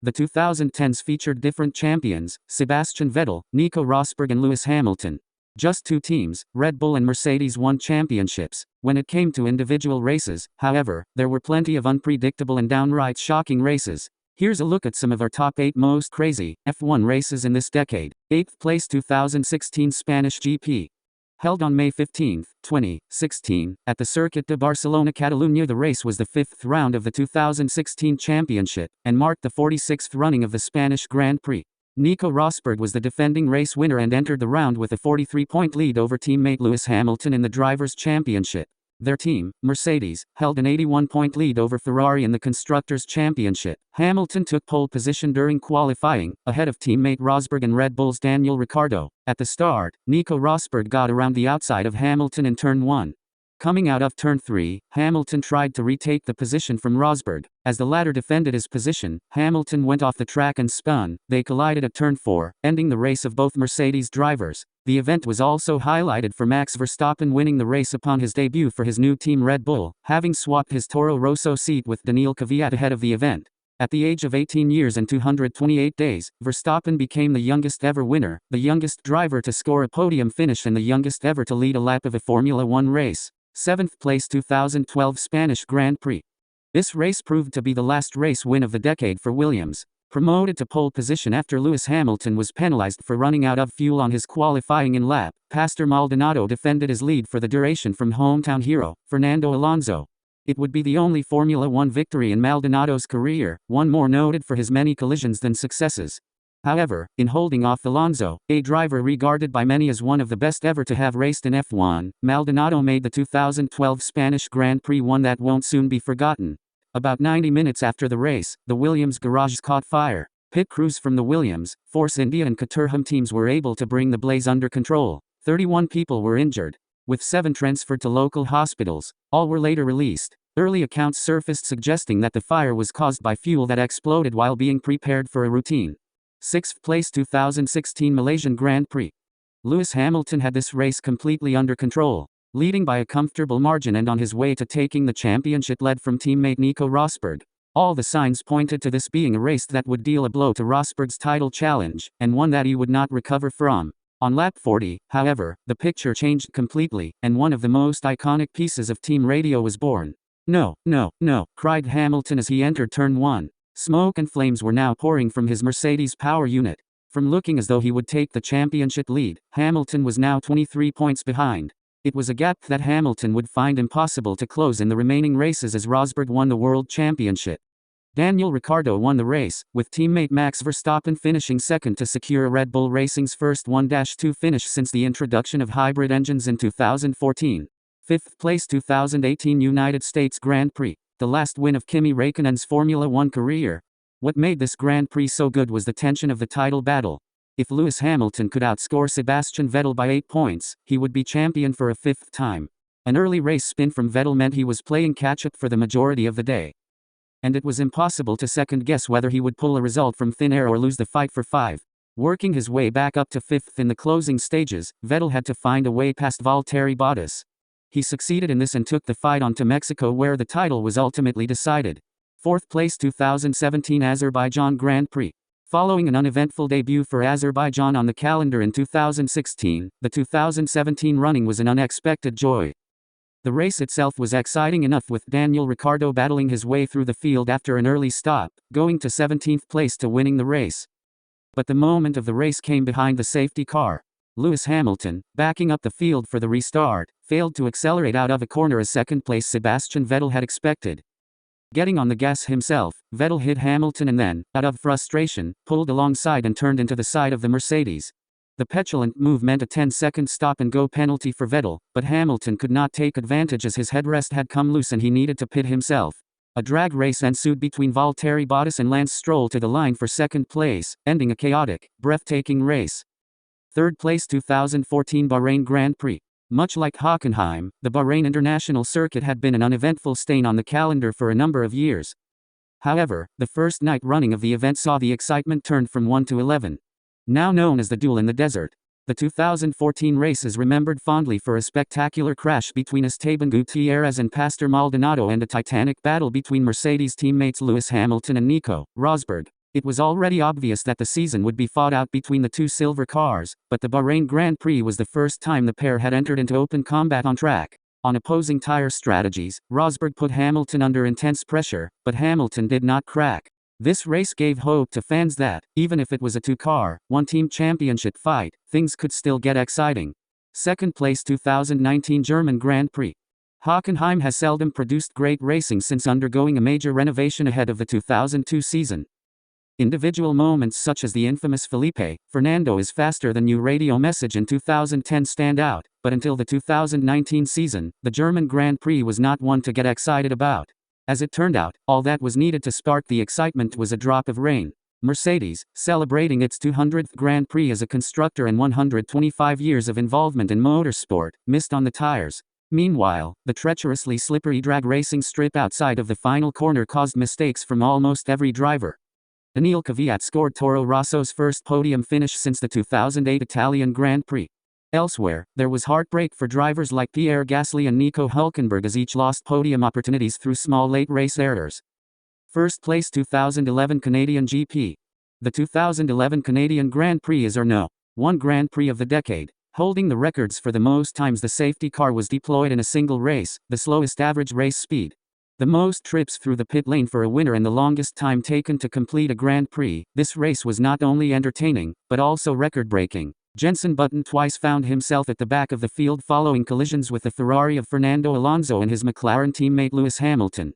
The 2010s featured different champions, Sebastian Vettel, Nico Rosberg and Lewis Hamilton. Just two teams, Red Bull and Mercedes, won championships. When it came to individual races, however, there were plenty of unpredictable and downright shocking races. Here's a look at some of our top 8 most crazy F1 races in this decade. 8th place 2016 Spanish GP. Held on May 15, 2016, at the Circuit de Barcelona, Catalunya. The race was the 5th round of the 2016 championship, and marked the 46th running of the Spanish Grand Prix. Nico Rosberg was the defending race winner and entered the round with a 43-point lead over teammate Lewis Hamilton in the Drivers' Championship. Their team, Mercedes, held an 81-point lead over Ferrari in the Constructors' Championship. Hamilton took pole position during qualifying, ahead of teammate Rosberg and Red Bull's Daniel Ricciardo. At the start, Nico Rosberg got around the outside of Hamilton in Turn 1. Coming out of Turn 3, Hamilton tried to retake the position from Rosberg. As the latter defended his position, Hamilton went off the track and spun. They collided at Turn 4, ending the race of both Mercedes drivers. The event was also highlighted for Max Verstappen winning the race upon his debut for his new team Red Bull, having swapped his Toro Rosso seat with Daniil Kvyat ahead of the event. At the age of 18 years and 228 days, Verstappen became the youngest ever winner, the youngest driver to score a podium finish and the youngest ever to lead a lap of a Formula One race. 7th place 2012 Spanish Grand Prix. This race proved to be the last race win of the decade for Williams. Promoted to pole position after Lewis Hamilton was penalized for running out of fuel on his qualifying lap, Pastor Maldonado defended his lead for the duration from hometown hero, Fernando Alonso. It would be the only Formula One victory in Maldonado's career, one more noted for his many collisions than successes. However, in holding off Alonso, a driver regarded by many as one of the best ever to have raced in F1, Maldonado made the 2012 Spanish Grand Prix one that won't soon be forgotten. About 90 minutes after the race, the Williams garage caught fire. Pit crews from the Williams, Force India and Caterham teams were able to bring the blaze under control. 31 people were injured, with 7 transferred to local hospitals. All were later released. Early accounts surfaced suggesting that the fire was caused by fuel that exploded while being prepared for a routine. 6th place 2016 Malaysian Grand Prix. Lewis Hamilton had this race completely under control, leading by a comfortable margin and on his way to taking the championship led from teammate Nico Rosberg. All the signs pointed to this being a race that would deal a blow to Rosberg's title challenge, and one that he would not recover from. On lap 40, however, the picture changed completely, and one of the most iconic pieces of team radio was born. "No, no, no," cried Hamilton as he entered Turn 1. Smoke and flames were now pouring from his Mercedes power unit. From looking as though he would take the championship lead, Hamilton was now 23 points behind. It was a gap that Hamilton would find impossible to close in the remaining races as Rosberg won the World Championship. Daniel Ricciardo won the race, with teammate Max Verstappen finishing second to secure Red Bull Racing's first 1-2 finish since the introduction of hybrid engines in 2014. 5th place 2018 United States Grand Prix. The last win of Kimi Räikkönen's Formula One career. What made this Grand Prix so good was the tension of the title battle. If Lewis Hamilton could outscore Sebastian Vettel by 8 points, he would be champion for a 5th time. An early race spin from Vettel meant he was playing catch-up for the majority of the day. And it was impossible to second-guess whether he would pull a result from thin air or lose the fight for 5. Working his way back up to 5th in the closing stages, Vettel had to find a way past Valtteri Bottas. He succeeded in this and took the fight on to Mexico, where the title was ultimately decided. 4th place 2017 Azerbaijan Grand Prix. Following an uneventful debut for Azerbaijan on the calendar in 2016, the 2017 running was an unexpected joy. The race itself was exciting enough, with Daniel Ricciardo battling his way through the field after an early stop, going to 17th place to winning the race. But the moment of the race came behind the safety car. Lewis Hamilton, backing up the field for the restart, failed to accelerate out of a corner as second-place Sebastian Vettel had expected. Getting on the gas himself, Vettel hit Hamilton and then, out of frustration, pulled alongside and turned into the side of the Mercedes. The petulant move meant a 10-second stop-and-go penalty for Vettel, but Hamilton could not take advantage as his headrest had come loose and he needed to pit himself. A drag race ensued between Valtteri Bottas and Lance Stroll to the line for second place, ending a chaotic, breathtaking race. 3rd place 2014 Bahrain Grand Prix. Much like Hockenheim, the Bahrain International Circuit had been an uneventful stain on the calendar for a number of years. However, the first night running of the event saw the excitement turned from 1 to 11. Now known as the Duel in the Desert. The 2014 race is remembered fondly for a spectacular crash between Esteban Gutierrez and Pastor Maldonado and a titanic battle between Mercedes teammates Lewis Hamilton and Nico Rosberg. It was already obvious that the season would be fought out between the two silver cars, but the Bahrain Grand Prix was the first time the pair had entered into open combat on track. On opposing tire strategies, Rosberg put Hamilton under intense pressure, but Hamilton did not crack. This race gave hope to fans that, even if it was a two-car, one-team championship fight, things could still get exciting. Second place 2019 German Grand Prix. Hockenheim has seldom produced great racing since undergoing a major renovation ahead of the 2002 season. Individual moments such as the infamous Felipe Fernando is faster than new radio message in 2010 stand out, but until the 2019 season, the German Grand Prix was not one to get excited about. As it turned out, all that was needed to spark the excitement was a drop of rain. Mercedes, celebrating its 200th Grand Prix as a constructor and 125 years of involvement in motorsport, missed on the tires. Meanwhile, the treacherously slippery drag racing strip outside of the final corner caused mistakes from almost every driver. Daniil Kvyat scored Toro Rosso's first podium finish since the 2008 Italian Grand Prix. Elsewhere, there was heartbreak for drivers like Pierre Gasly and Nico Hülkenberg as each lost podium opportunities through small late race errors. First place 2011 Canadian GP. The 2011 Canadian Grand Prix is or no. One Grand Prix of the decade, holding the records for the most times the safety car was deployed in a single race, the slowest average race speed, the most trips through the pit lane for a winner and the longest time taken to complete a Grand Prix. This race was not only entertaining, but also record-breaking. Jenson Button twice found himself at the back of the field following collisions with the Ferrari of Fernando Alonso and his McLaren teammate Lewis Hamilton.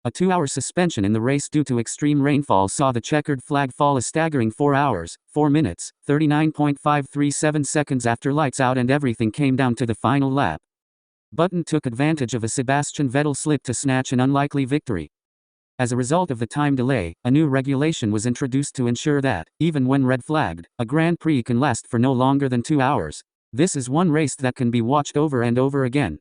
A 2-hour suspension in the race due to extreme rainfall saw the checkered flag fall a staggering 4 hours, 4 minutes, 39.537 seconds after lights out, and everything came down to the final lap. Button took advantage of a Sebastian Vettel slip to snatch an unlikely victory. As a result of the time delay, a new regulation was introduced to ensure that, even when red flagged, a Grand Prix can last for no longer than 2 hours. This is one race that can be watched over and over again.